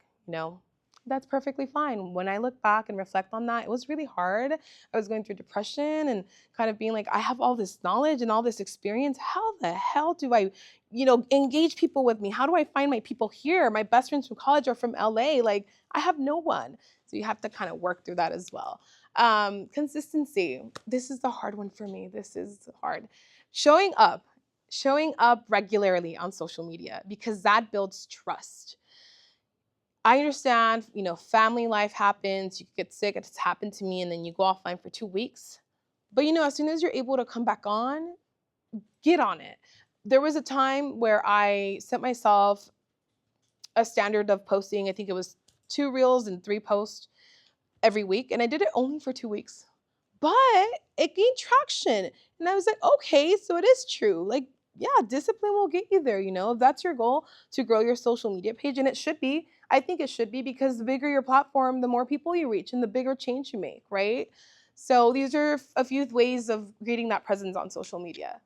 That's perfectly fine. When I look back and reflect on that, it was really hard. I was going through depression and kind of being like, I have all this knowledge and all this experience. How the hell do I, engage people with me? How do I find my people here? My best friends from college are from LA. I have no one. So you have to kind of work through that as well. Consistency. This is the hard one for me. This is hard. Showing up regularly on social media because that builds trust. I understand, family life happens, you get sick, it's happened to me, and then you go offline for 2 weeks. But as soon as you're able to come back on, get on it. There was a time where I set myself a standard of posting, I think it was 2 reels and 3 posts every week, and I did it only for 2 weeks. But it gained traction. And I was like, okay, so it is true. Yeah, discipline will get you there, if that's your goal to grow your social media page. And it should be. I think it should be because the bigger your platform, the more people you reach and the bigger change you make, right? So these are a few ways of creating that presence on social media.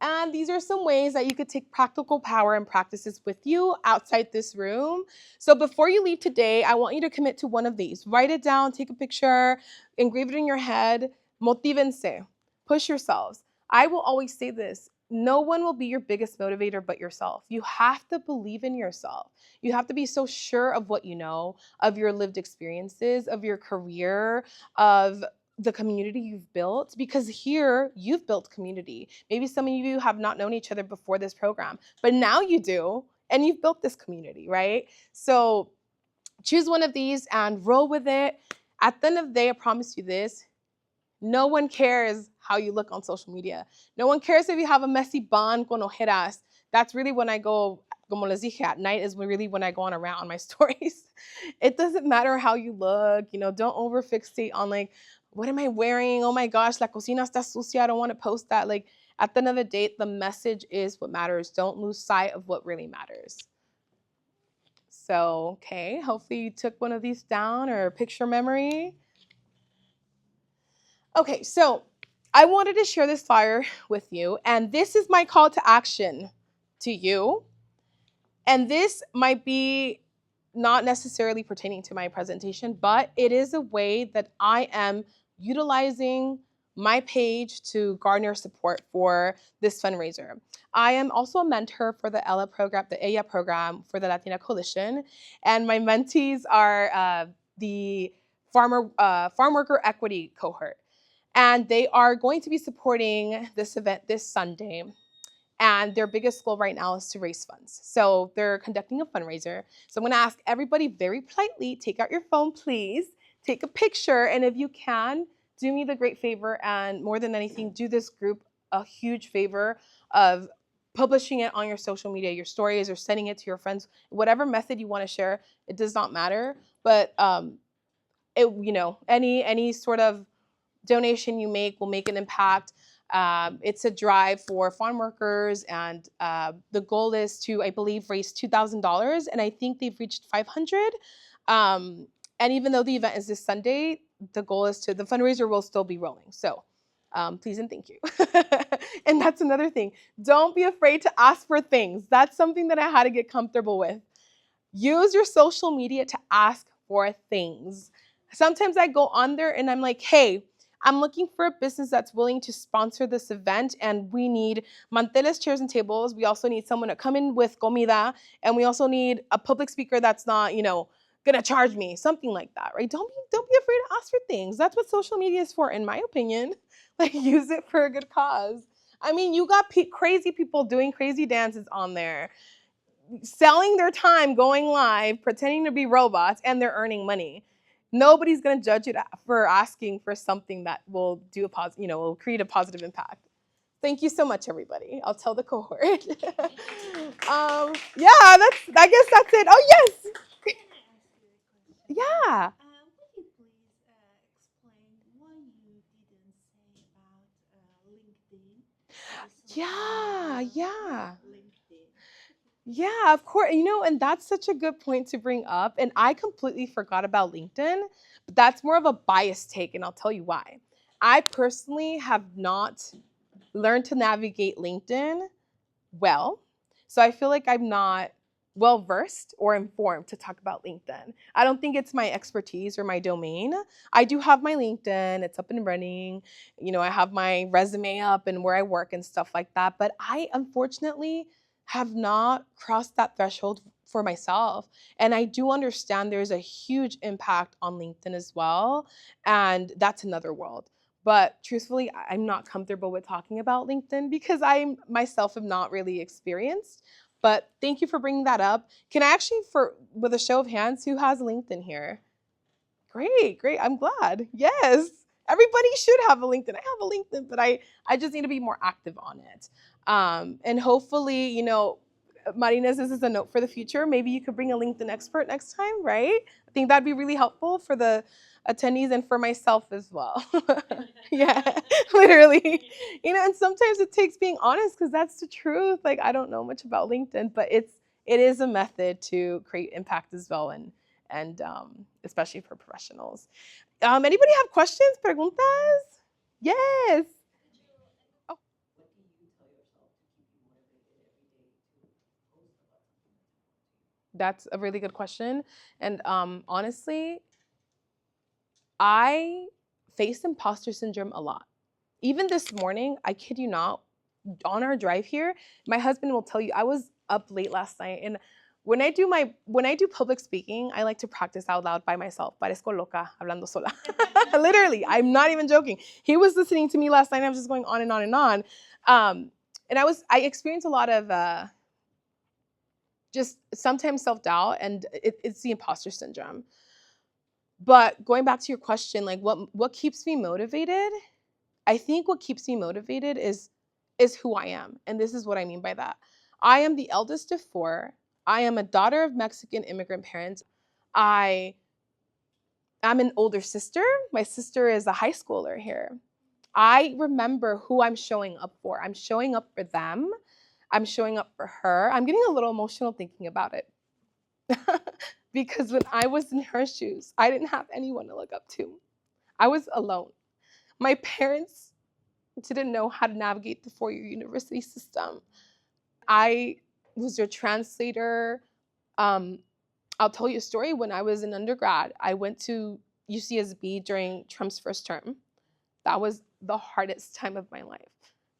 And these are some ways that you could take practical power and practices with you outside this room. So before you leave today, I want you to commit to one of these. Write it down, take a picture, engrave it in your head. Motívense. Push yourselves. I will always say this. No one will be your biggest motivator but yourself. You have to believe in yourself. You have to be so sure of what you know, of your lived experiences, of your career, of the community you've built, because here you've built community. Maybe some of you have not known each other before this program, but now you do, and you've built this community, right? So choose one of these and roll with it. At the end of the day, I promise you this, no one cares how you look on social media. No one cares if you have a messy bun con ojeras. That's really when I go, como les dije, at night is really when I go on around my stories. It doesn't matter how you look, don't over fixate on like, what am I wearing? Oh my gosh, la cocina está sucia. I don't want to post that. Like at the end of the day, the message is what matters. Don't lose sight of what really matters. So, okay, hopefully you took one of these down or a picture memory. Okay, so I wanted to share this flyer with you, and this is my call to action to you. And this might be not necessarily pertaining to my presentation, but it is a way that I am utilizing my page to garner support for this fundraiser. I am also a mentor for the ELA program, the ELA program for the Latina Coalition, and my mentees are the farm worker equity cohort. And they are going to be supporting this event this Sunday. And their biggest goal right now is to raise funds. So they're conducting a fundraiser. So I'm gonna ask everybody very politely, take out your phone, please. Take a picture, and if you can, do me the great favor, and more than anything, do this group a huge favor of publishing it on your social media, your stories, or sending it to your friends. Whatever method you wanna share, it does not matter. But any sort of donation you make will make an impact. It's a drive for farm workers, and the goal is to, I believe, raise $2,000, and I think they've reached 500. And even though the event is this Sunday, the goal is the fundraiser will still be rolling. So please and thank you. And that's another thing. Don't be afraid to ask for things. That's something that I had to get comfortable with. Use your social media to ask for things. Sometimes I go on there and I'm like, hey, I'm looking for a business that's willing to sponsor this event, and we need manteles, chairs, and tables. We also need someone to come in with comida, and we also need a public speaker that's not, gonna charge me, something like that, right? Don't be afraid to ask for things. That's what social media is for, in my opinion. Like, use it for a good cause. I mean, you got crazy people doing crazy dances on there, selling their time, going live, pretending to be robots, and they're earning money. Nobody's going to judge you for asking for something that will do will create a positive impact. Thank you so much, everybody. I'll tell the cohort. I guess that's it. Oh, yes. Yeah. Would you please explain why you didn't say about LinkedIn? Yeah. LinkedIn. Yeah, of course. And that's such a good point to bring up. And I completely forgot about LinkedIn, but that's more of a biased take, and I'll tell you why. I personally have not learned to navigate LinkedIn well. So I feel like I'm not well versed or informed to talk about LinkedIn. I don't think it's my expertise or my domain. I do have my LinkedIn, it's up and running. I have my resume up and where I work and stuff like that. But I unfortunately have not crossed that threshold for myself. And I do understand there's a huge impact on LinkedIn as well. And that's another world. But truthfully, I'm not comfortable with talking about LinkedIn because I myself am not really experienced. But thank you for bringing that up. Can I actually, with a show of hands, who has LinkedIn here? Great. I'm glad. Yes. Everybody should have a LinkedIn. I have a LinkedIn, but I just need to be more active on it. And hopefully, Marinas, this is a note for the future. Maybe you could bring a LinkedIn expert next time, right? I think that'd be really helpful for the attendees and for myself as well. Yeah, literally. And sometimes it takes being honest because that's the truth. Like, I don't know much about LinkedIn, but it is a method to create impact as well, and especially for professionals. Anybody have questions? Preguntas? Yes. Oh. What do you tell yourself That's a really good question. And honestly, I faced imposter syndrome a lot. Even this morning, I kid you not, on our drive here, my husband will tell you I was up late last night, and when I do public speaking, I like to practice out loud by myself. Parezco loca hablando sola. Literally, I'm not even joking. He was listening to me last night, and I was just going on and on and on. And I experienced a lot of just sometimes self-doubt, and it's the imposter syndrome. But going back to your question, like what keeps me motivated? I think what keeps me motivated is who I am. And this is what I mean by that. I am the eldest of 4. I am a daughter of Mexican immigrant parents. I'm an older sister. My sister is a high schooler here. I remember who I'm showing up for. I'm showing up for them. I'm showing up for her. I'm getting a little emotional thinking about it. Because when I was in her shoes, I didn't have anyone to look up to. I was alone. My parents didn't know how to navigate the 4-year university system. I was their translator. I'll tell you a story. When I was in undergrad, I went to UCSB during Trump's first term. That was the hardest time of my life,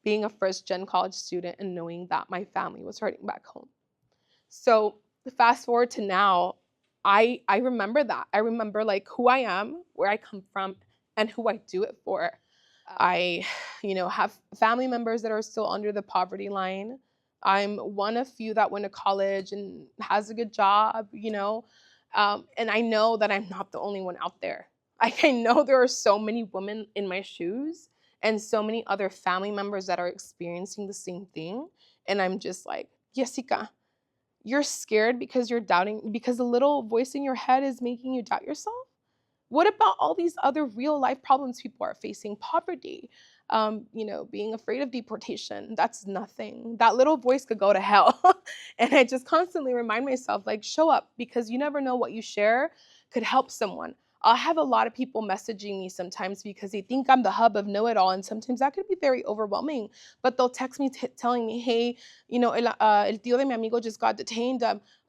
being a first-gen college student and knowing that my family was hurting back home. So fast forward to now, I remember that. I remember like who I am, where I come from, and who I do it for. I, have family members that are still under the poverty line. I'm one of few that went to college and has a good job, and I know that I'm not the only one out there. I know there are so many women in my shoes and so many other family members that are experiencing the same thing. And I'm just like, Yesica, you're scared because you're doubting, because a little voice in your head is making you doubt yourself? What about all these other real life problems people are facing? Poverty, being afraid of deportation. That's nothing. That little voice could go to hell. And I just constantly remind myself, like, show up, because you never know what you share could help someone. I'll have a lot of people messaging me sometimes because they think I'm the hub of know-it-all, and sometimes that could be very overwhelming. But they'll text me telling me, hey, el tío de mi amigo just got detained.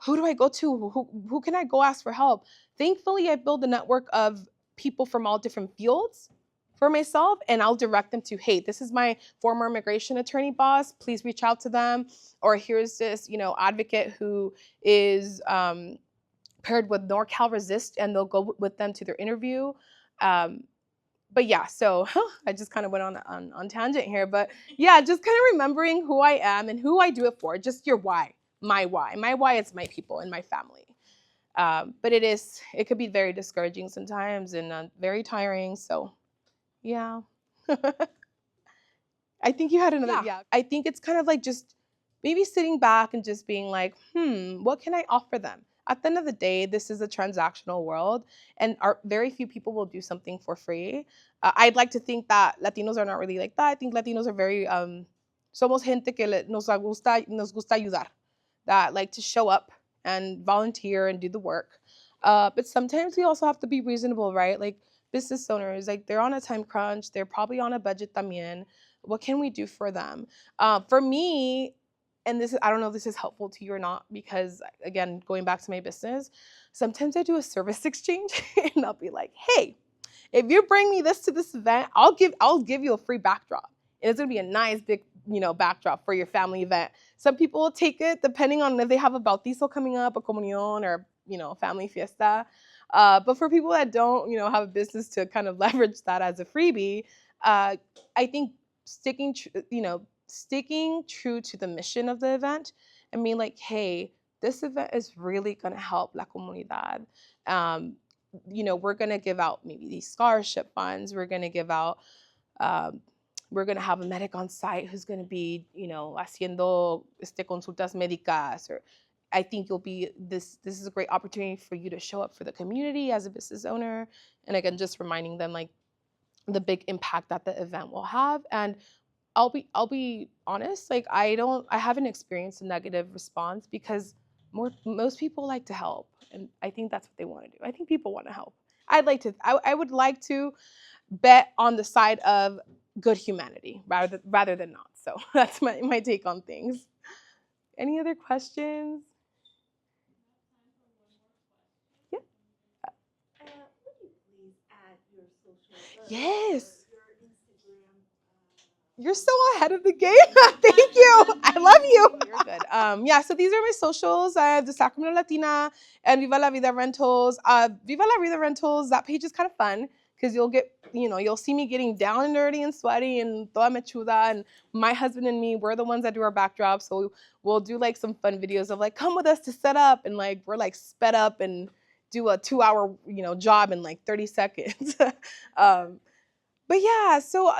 Who do I go to? Who can I go ask for help? Thankfully, I built a network of people from all different fields for myself, and I'll direct them to, hey, this is my former immigration attorney boss. Please reach out to them. Or here's this, advocate who is paired with NorCal Resist, and they'll go with them to their interview. But yeah, so I just kind of went on tangent here. But yeah, just kind of remembering who I am and who I do it for. Just your why. My why. My why is my people and my family. But it could be very discouraging sometimes and very tiring. So yeah. I think you had another, yeah. I think it's kind of like just maybe sitting back and just being like, what can I offer them? At the end of the day, this is a transactional world, and very few people will do something for free. I'd like to think that Latinos are not really like that. I think Latinos are very, somos gente que nos gusta ayudar, that like to show up and volunteer and do the work. But sometimes we also have to be reasonable, right? Like business owners, like they're on a time crunch. They're probably on a budget también. What can we do for them? For me, and I don't know if this is helpful to you or not, because again, going back to my business, sometimes I do a service exchange and I'll be like, hey, if you bring me this to this event, I'll give you a free backdrop. And it's gonna be a nice big, backdrop for your family event. Some people will take it depending on if they have a bautizo coming up, a comunión, or family fiesta. But for people that don't, have a business to kind of leverage that as a freebie, I think sticking true to the mission of the event and being like, hey, this event is really going to help la comunidad. We're going to give out maybe these scholarship funds. We're going to give out, we're going to have a medic on site who's going to be, haciendo consultas médicas. Or I think this is a great opportunity for you to show up for the community as a business owner. And again, just reminding them like the big impact that the event will have. And I'll be honest, like I haven't experienced a negative response, because most people like to help, and I think that's what they want to do. I think people want to help. I would like to bet on the side of good humanity rather than not. So that's my take on things. Any other questions? Yes. You're so ahead of the game. Thank you. I love you. You're good. Yeah, so these are my socials. I have the Sacramento Latina and Viva la Vida Rentals. Viva la Vida Rentals, that page is kind of fun because you'll see me getting down and dirty and sweaty and toda mechuda. And my husband and me, we're the ones that do our backdrop. So we'll do like some fun videos of like, come with us to set up. And like, we're like sped up and do a 2-hour, job in like 30 seconds. But yeah, so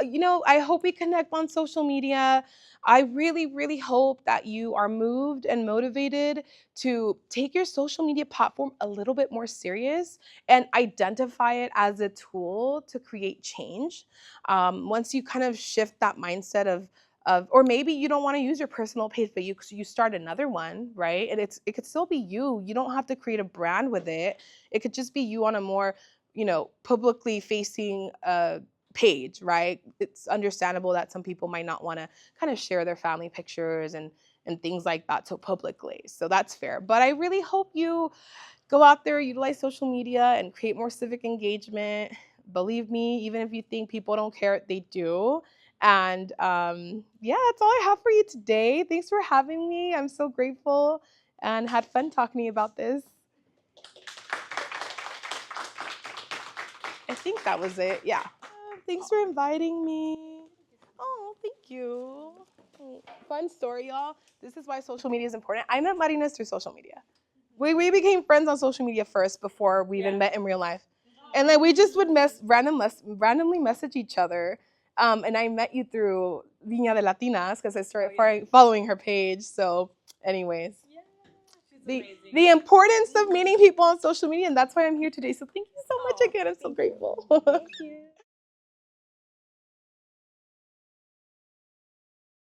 I hope we connect on social media. I really, really hope that you are moved and motivated to take your social media platform a little bit more serious and identify it as a tool to create change. Once you kind of shift that mindset or maybe you don't want to use your personal page, but you start another one, right? And it could still be you. You don't have to create a brand with it. It could just be you on a more publicly facing page, right? It's understandable that some people might not want to kind of share their family pictures and things like that so publicly. So that's fair. But I really hope you go out there, utilize social media and create more civic engagement. Believe me, even if you think people don't care, they do. And yeah, that's all I have for you today. Thanks for having me. I'm so grateful and had fun talking to you about this. I think that was it. Yeah. Thanks for inviting me. Oh, thank you. Fun story, y'all. This is why social media is important. I met Latinas through social media. We became friends on social media first before we even met in real life. And like we just would randomly message each other. And I met you through Viña de Latinas because I started following her page. So anyways. The importance of meeting people on social media, and that's why I'm here today. So thank you so much again. I'm so grateful. Thank you.